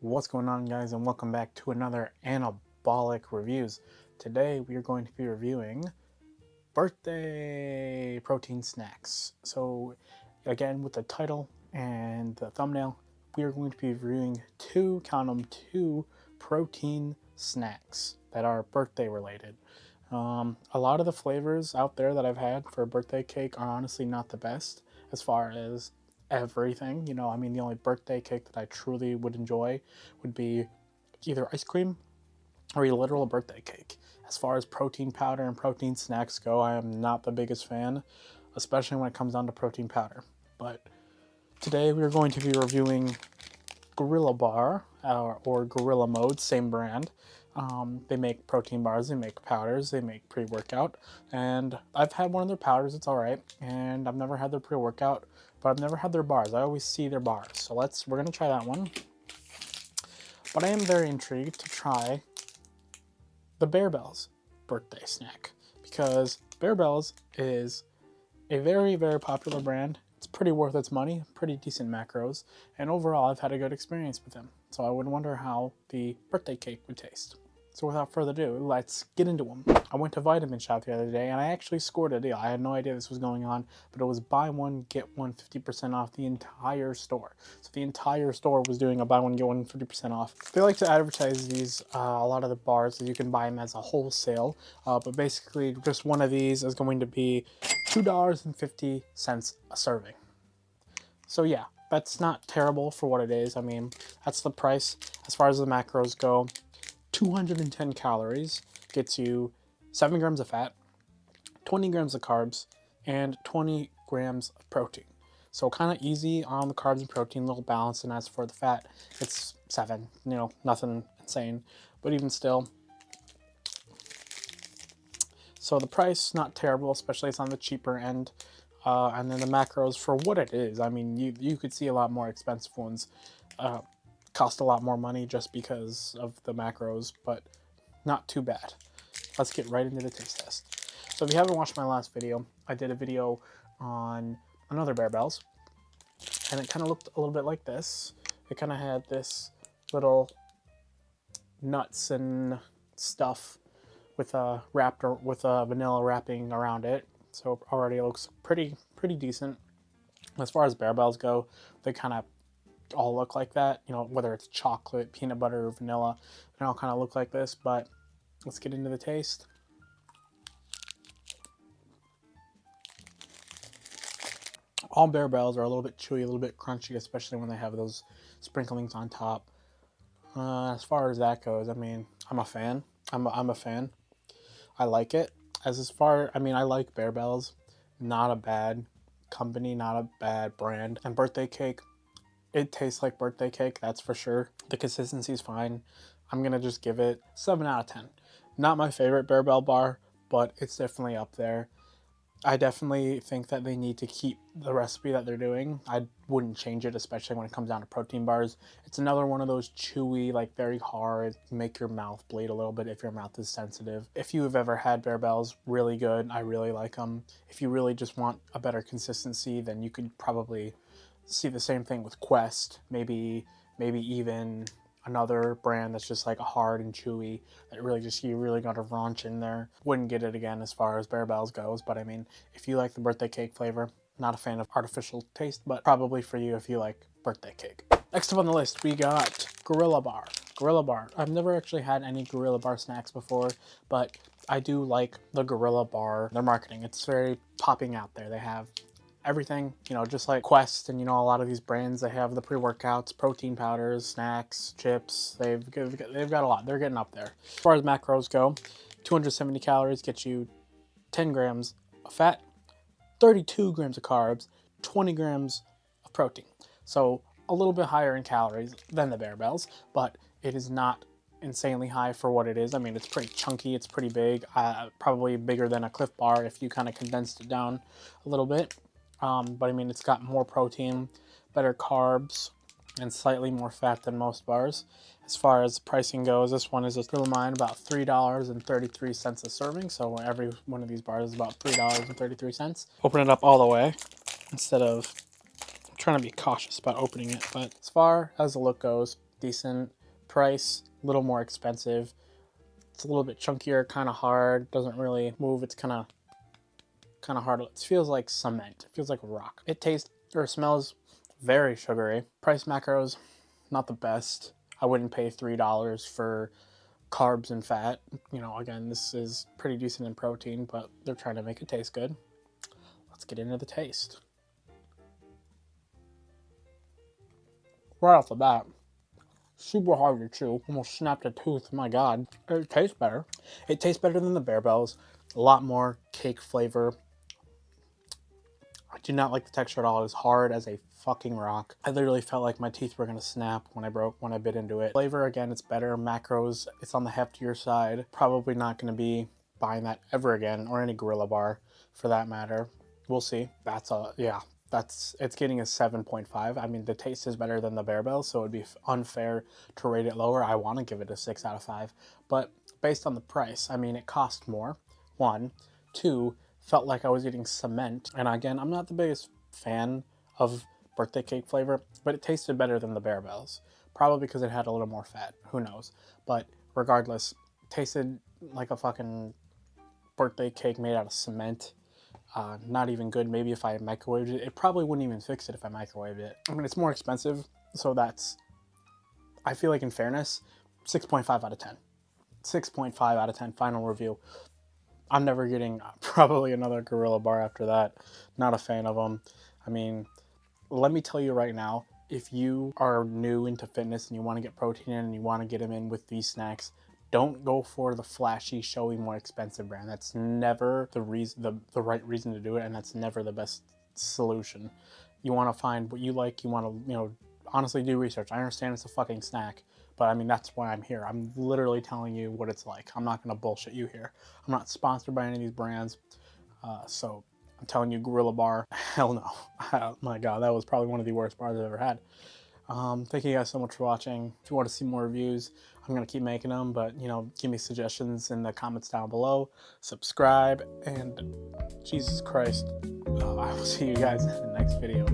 What's going on, guys, and welcome back to another Anabolic Reviews. Today we are going to be reviewing birthday protein snacks. So again, with the title and the thumbnail, we are going to be reviewing two protein snacks that are birthday related. A lot of the flavors out there that I've had for a birthday cake are honestly not the best as far as everything. The only birthday cake that I truly would enjoy would be either ice cream or a literal birthday cake. As far as protein powder and protein snacks go, I am not the biggest fan, especially when it comes down to protein powder. But today we are going to be reviewing Gorilla Bar or Gorilla Mode, same brand. They make protein bars, they make powders, they make pre-workout, and I've had one of their powders. It's all right, and I've never had their pre-workout, but I've never had their bars. I always see their bars, so we're gonna try that one. But I am very intrigued to try the Bear Bells birthday snack, because Bear Bells is a very, very popular brand. It's pretty worth its money, pretty decent macros, and overall I've had a good experience with them. So I would wonder how the birthday cake would taste. So without further ado, let's get into them. I went to Vitamin Shop the other day and I actually scored a deal. I had no idea this was going on, but it was buy one, get one 50% off the entire store. So the entire store was doing a buy one, get one 50% off. They like to advertise these, a lot of the bars, that you can buy them as a wholesale, but basically just one of these is going to be $2.50 a serving. So yeah, that's not terrible for what it is. I mean, that's the price. As far as the macros go, 210 calories gets you 7 grams of fat, 20 grams of carbs, and 20 grams of protein. So kind of easy on the carbs and protein, a little balanced, and as for the fat, it's 7, nothing insane, but even still. So the price, not terrible, especially it's on the cheaper end. And then the macros, for what it is, I mean, you could see a lot more expensive ones cost a lot more money just because of the macros, but not too bad. Let's get right into the taste test. So if you haven't watched my last video, I did a video on another Bear Bells, and it kind of looked a little bit like this. It kind of had this little nuts and stuff with a vanilla wrapping around it. So already it looks pretty decent. As far as Bear Bells go, they kind of all look like that, whether it's chocolate, peanut butter, or vanilla, they all kind of look like this. But let's get into the taste. All Bear Bells are a little bit chewy, a little bit crunchy, especially when they have those sprinklings on top. As far as that goes, I mean, I'm a fan. I'm a fan. I like it. I like Bear Bells. Not a bad company, not a bad brand. And birthday cake, it tastes like birthday cake, that's for sure. The consistency is fine. I'm going to just give it 7 out of 10. Not my favorite Bear Bell bar, but it's definitely up there. I definitely think that they need to keep the recipe that they're doing. I wouldn't change it, especially when it comes down to protein bars. It's another one of those chewy, like very hard, make your mouth bleed a little bit if your mouth is sensitive. If you have ever had Bear Bells, really good. I really like them. If you really just want a better consistency, then you could probably see the same thing with Quest. Maybe even another brand that's just like hard and chewy that you really got to raunch in there. Wouldn't get it again as far as Bear Bells goes, but I mean, if you like the birthday cake flavor, not a fan of artificial taste, but probably for you if you like birthday cake. Next up on the list, we got Gorilla Bar. Gorilla Bar. I've never actually had any Gorilla Bar snacks before, but I do like the Gorilla Bar, their marketing. It's very popping out there. They have everything, just like Quest and, a lot of these brands, they have the pre-workouts, protein powders, snacks, chips. They've got a lot. They're getting up there. As far as macros go, 270 calories get you 10 grams of fat, 32 grams of carbs, 20 grams of protein. So a little bit higher in calories than the Bear Bells, but it is not insanely high for what it is. I mean, it's pretty chunky, it's pretty big, probably bigger than a Cliff Bar if you kind of condensed it down a little bit. But I mean, it's got more protein, better carbs, and slightly more fat than most bars. As far as pricing goes, this one is a little mine, about $3.33 a serving. So every one of these bars is about $3.33. Open it up all the way instead of trying to be cautious about opening it. But as far as the look goes, decent price, a little more expensive. It's a little bit chunkier, kind of hard, doesn't really move. It's kind of hard. It feels like cement. It feels like rock. It tastes or smells very sugary. Price macros, not the best. I wouldn't pay $3 for carbs and fat. You know, again, this is pretty decent in protein, but they're trying to make it taste good. Let's get into the taste. Right off the bat, super hard to chew. Almost snapped a tooth. My God. It tastes better. It tastes better than the Bear Bells. A lot more cake flavor. I do not like the texture at all. It is hard as a fucking rock. I literally felt like my teeth were gonna snap when I bit into it. Flavor, again, it's better. Macros, it's on the heftier side. Probably not gonna be buying that ever again, or any Gorilla Bar for that matter. We'll see. It's getting a 7.5. I mean, the taste is better than the Bear Bells, so it would be unfair to rate it lower. I want to give it a 6 out of 5. But based on the price, I mean, it cost more. 1. 2, felt like I was eating cement. And again, I'm not the biggest fan of birthday cake flavor, but it tasted better than the Bear Bells. Probably because it had a little more fat. Who knows? But regardless, tasted like a fucking birthday cake made out of cement. Not even good. Maybe if I microwaved it, it probably wouldn't even fix it if I microwaved it. I mean, it's more expensive, so that's, I feel like in fairness, 6.5 out of 10. 6.5 out of 10, final review. I'm never getting probably another Gorilla Bar after that. Not a fan of them. I mean, let me tell you right now, if you are new into fitness and you want to get protein in and you want to get them in with these snacks, don't go for the flashy, showy, more expensive brand. That's never the right reason to do it, and that's never the best solution. You want to find what you like. You want to, honestly do research. I understand it's a fucking snack, but I mean, that's why I'm here. I'm literally telling you what it's like. I'm not going to bullshit you here. I'm not sponsored by any of these brands, so I'm telling you, Gorilla Bar, hell no. Oh my God, that was probably one of the worst bars I've ever had. Thank you guys so much for watching. If you want to see more reviews, I'm going to keep making them, but, give me suggestions in the comments down below. Subscribe, and Jesus Christ, I will see you guys in the next video.